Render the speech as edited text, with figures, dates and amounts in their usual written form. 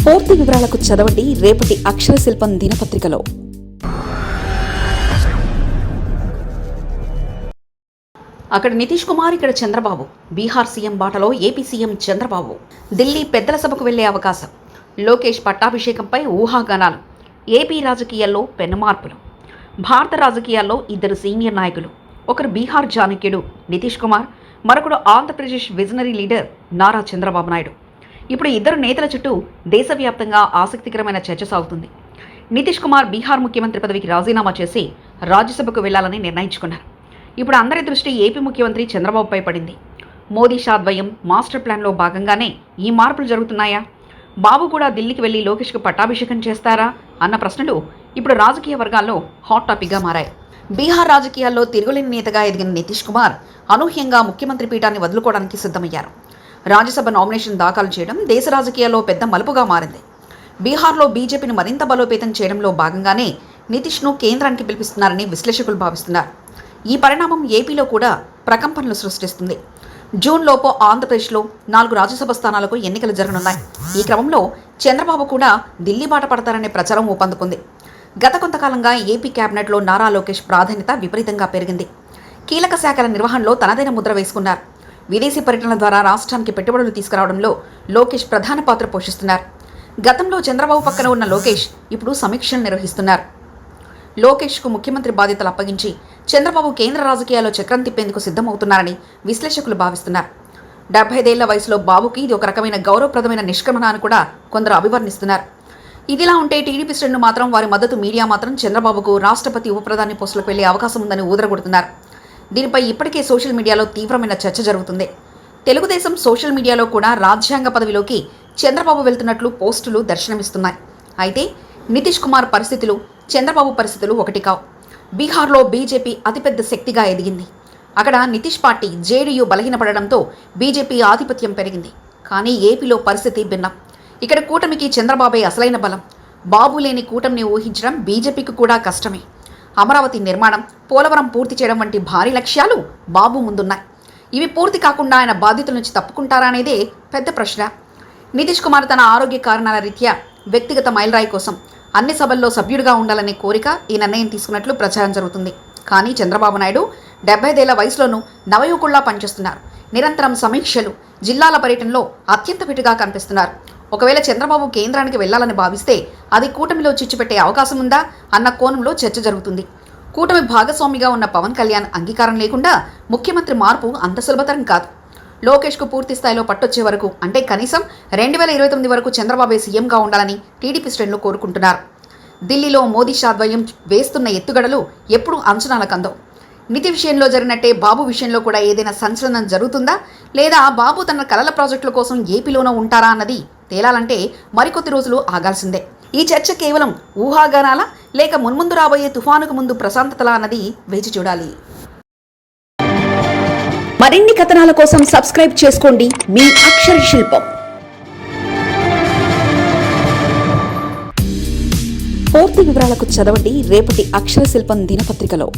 పూర్తి వివరాలకు చదవండి రేపటి అక్షర శిల్పం దినపత్రికలో. అక్కడ నితీష్ కుమార్, ఇక్కడ చంద్రబాబు. బీహార్ సీఎం బాటలో ఏపీ సీఎం చంద్రబాబు. ఢిల్లీ పెద్దల సభకు వెళ్లే అవకాశం. లోకేష్ పట్టాభిషేకంపై ఊహాగానాలు. ఏపీ రాజకీయాల్లో పెనుమార్పులు. భారత రాజకీయాల్లో ఇద్దరు సీనియర్ నాయకులు. ఒకరు బీహార్ చాణక్యుడు నితీష్ కుమార్, మరొకడు ఆంధ్రప్రదేశ్ విజనరీ లీడర్ నారా చంద్రబాబు నాయుడు. ఇప్పుడు ఇద్దరు నేతల చుట్టూ దేశవ్యాప్తంగా ఆసక్తికరమైన చర్చ సాగుతుంది. నితీష్ కుమార్ బీహార్ ముఖ్యమంత్రి పదవికి రాజీనామా చేసి రాజ్యసభకు వెళ్లాలని నిర్ణయించుకున్నారు. ఇప్పుడు అందరి దృష్టి ఏపీ ముఖ్యమంత్రి చంద్రబాబుపై పడింది. మోదీ షా ద్వయం మాస్టర్ ప్లాన్లో భాగంగానే ఈ మార్పులు జరుగుతున్నాయా? బాబు కూడా ఢిల్లీకి వెళ్లి లోకేష్కు పట్టాభిషేకం చేస్తారా అన్న ప్రశ్నలు ఇప్పుడు రాజకీయ వర్గాల్లో హాట్ టాపిక్గా మారాయి. బీహార్ రాజకీయాల్లో తిరుగులేని నేతగా ఎదిగిన నితీష్ కుమార్ అనూహ్యంగా ముఖ్యమంత్రి పీఠాన్ని వదులుకోవడానికి సిద్ధమయ్యారు. రాజ్యసభ నామినేషన్ దాఖలు చేయడం దేశ రాజకీయాల్లో పెద్ద మలుపుగా మారింది. బీహార్లో బీజేపీని మరింత బలోపేతం చేయడంలో భాగంగానే నితీష్ను కేంద్రానికి పిలిపిస్తున్నారని విశ్లేషకులు భావిస్తున్నారు. ఈ పరిణామం ఏపీలో కూడా ప్రకంపనలు సృష్టిస్తుంది. జూన్లోపు ఆంధ్రప్రదేశ్లో 4 రాజ్యసభ స్థానాలకు ఎన్నికలు జరగనున్నాయి. ఈ క్రమంలో చంద్రబాబు కూడా ఢిల్లీ బాట పడతారనే ప్రచారం ఊపందుకుంది. గత కొంతకాలంగా ఏపీ కేబినెట్లో నారా లోకేష్ ప్రాధాన్యత విపరీతంగా పెరిగింది. కీలక శాఖల నిర్వహణలో తనదైన ముద్ర వేసుకున్నారు. విదేశీ పర్యటనల ద్వారా రాష్ట్రానికి పెట్టుబడులు తీసుకురావడంలో లోకేష్ ప్రధాన పాత్ర పోషిస్తున్నారు. గతంలో చంద్రబాబు పక్కన ఉన్న లోకేష్ ఇప్పుడు సమీక్షలు నిర్వహిస్తున్నారు. లోకేష్కు ముఖ్యమంత్రి బాధ్యతలు అప్పగించి చంద్రబాబు కేంద్ర రాజకీయాల్లో చక్రం తిప్పేందుకు సిద్ధమవుతున్నారని విశ్లేషకులు భావిస్తున్నారు. 75 వయసులో బాబుకి ఇది ఒక రకమైన గౌరవప్రదమైన నిష్క్రమణ అని కూడా కొందరు అభివర్ణిస్తున్నారు. ఇదిలా ఉంటే టీడీపీ శ్రేణులు మాత్రం వారి మద్దతు మీడియా మాత్రం చంద్రబాబుకు రాష్ట్రపతి ఉప ప్రధాని పోస్టులకు వెళ్లే అవకాశం ఉందని ఊదరగొడుతున్నారు. దీనిపై ఇప్పటికే సోషల్ మీడియాలో తీవ్రమైన చర్చ జరుగుతుంది. తెలుగుదేశం సోషల్ మీడియాలో కూడా రాజ్యాంగ పదవిలోకి చంద్రబాబు వెళ్తున్నట్లు పోస్టులు దర్శనమిస్తున్నాయి. అయితే నితీష్ కుమార్ పరిస్థితులు, చంద్రబాబు పరిస్థితులు ఒకటి కావు. బీహార్లో బీజేపీ అతిపెద్ద శక్తిగా ఎదిగింది. అక్కడ నితీష్ పార్టీ జేడీయూ బలహీనపడడంతో బీజేపీ ఆధిపత్యం పెరిగింది. కానీ ఏపీలో పరిస్థితి భిన్నం. ఇక్కడ కూటమికి చంద్రబాబే అసలైన బలం. బాబు లేని కూటమిని ఊహించడం బీజేపీకి కూడా కష్టమే. అమరావతి నిర్మాణం, పోలవరం పూర్తి చేయడం వంటి భారీ లక్ష్యాలు బాబు ముందున్నాయి. ఇవి పూర్తి కాకుండా ఆయన బాధ్యతల నుంచి తప్పుకుంటారా అనేదే పెద్ద ప్రశ్న. నితీష్ కుమార్ తన ఆరోగ్య కారణాల రీత్యా వ్యక్తిగత మైలురాయి కోసం అన్ని సభల్లో సభ్యుడిగా ఉండాలనే కోరిక ఈ నిర్ణయం తీసుకున్నట్లు ప్రచారం జరుగుతుంది. కానీ చంద్రబాబు నాయుడు 75 వయసులోనూ నవయువకుల్లా పనిచేస్తున్నారు. నిరంతరం సమీక్షలు, జిల్లాల పర్యటనలో అత్యంత ఫిట్గా కనిపిస్తున్నారు. ఒకవేళ చంద్రబాబు కేంద్రానికి వెళ్లాలని భావిస్తే అది కూటమిలో చిచ్చుపెట్టే అవకాశం ఉందా అన్న కోణంలో చర్చ జరుగుతుంది. కూటమి భాగస్వామిగా ఉన్న పవన్ కళ్యాణ్ అంగీకారం లేకుండా ముఖ్యమంత్రి మార్పు అంత సులభతరం కాదు. లోకేష్కు పూర్తి స్థాయిలో పట్టొచ్చే వరకు, అంటే కనీసం 2029 వరకు చంద్రబాబే సీఎంగా ఉండాలని టీడీపీ శ్రేణులు కోరుకుంటున్నారు. ఢిల్లీలో మోదీ షా ద్వయం వేస్తున్న ఎత్తుగడలు ఎప్పుడూ అంచనాలకు అందవు. నితి విషయంలో జరిగినట్టే బాబు విషయంలో కూడా ఏదైనా సంచలనం జరుగుతుందా, లేదా బాబు తన కలల ప్రాజెక్టుల కోసం ఏపీలోనూ ఉంటారా అన్నది తేలాలంటే మరికొద్ది రోజులు ఆగాల్సిందే. ఈ చర్చ కేవలం ఊహాగానాలా, లేక మున్ముందు రాబోయే తుఫానుకు ముందు ప్రశాంతతలా అన్నది వేచి చూడాలి. మరిన్ని కథనాల కోసం సబ్స్క్రైబ్ చేసుకోండి మీ అక్షర శిల్పం. పూర్తి వివరాలకు చదవండి రేపటి అక్షర శిల్పం దినపత్రికలో.